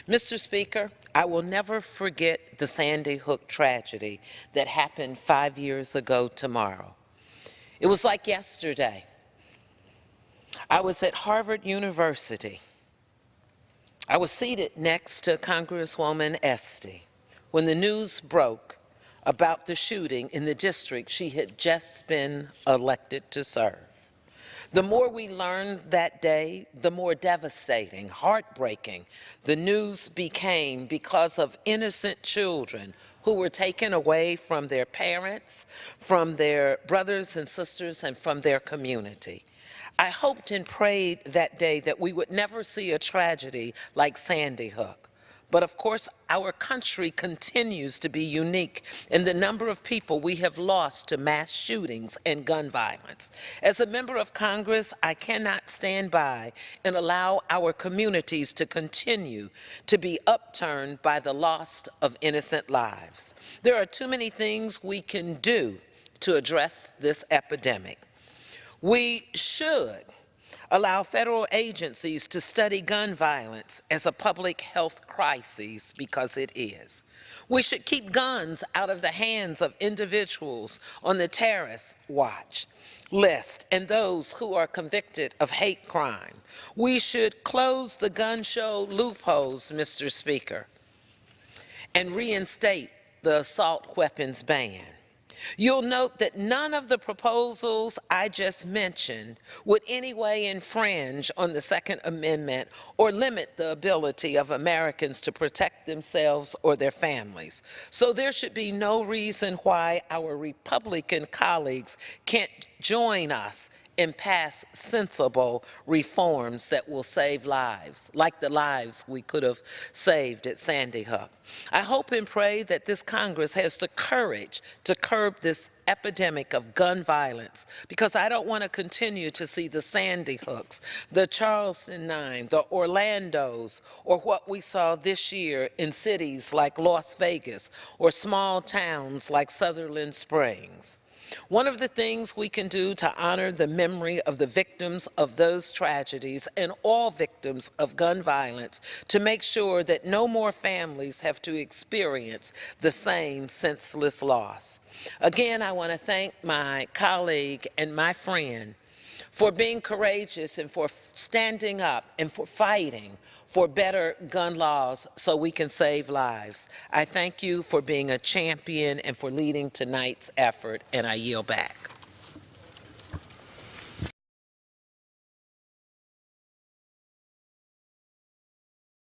Mr. Speaker, I will never forget the Sandy Hook tragedy that happened 5 years ago tomorrow. It was like yesterday. I was at Harvard University. I was seated next to Congresswoman Esty when the news broke about the shooting in the district she had just been elected to serve. The more we learned that day, the more devastating, heartbreaking the news became because of innocent children who were taken away from their parents, from their brothers and sisters, and from their community. I hoped and prayed that day that we would never see a tragedy like Sandy Hook. But of course, our country continues to be unique in the number of people we have lost to mass shootings and gun violence. As a member of Congress, I cannot stand by and allow our communities to continue to be upturned by the loss of innocent lives. There are too many things we can do to address this epidemic. We should allow federal agencies to study gun violence as a public health crisis, because it is. We should keep guns out of the hands of individuals on the terrorist watch list and those who are convicted of hate crime. We should close the gun show loopholes, Mr. Speaker, and reinstate the assault weapons ban. You'll note that none of the proposals I just mentioned would anyway infringe on the Second Amendment or limit the ability of Americans to protect themselves or their families. So there should be no reason why our Republican colleagues can't join us and pass sensible reforms that will save lives, like the lives we could have saved at Sandy Hook. I hope and pray that this Congress has the courage to curb this epidemic of gun violence, because I don't want to continue to see the Sandy Hooks, the Charleston 9, the Orlandos, or what we saw this year in cities like Las Vegas or small towns like Sutherland Springs. One of the things we can do to honor the memory of the victims of those tragedies and all victims of gun violence, to make sure that no more families have to experience the same senseless loss. Again, I want to thank my colleague and my friend for being courageous and for standing up and for fighting for better gun laws so we can save lives. I thank you for being a champion and for leading tonight's effort, and I yield back.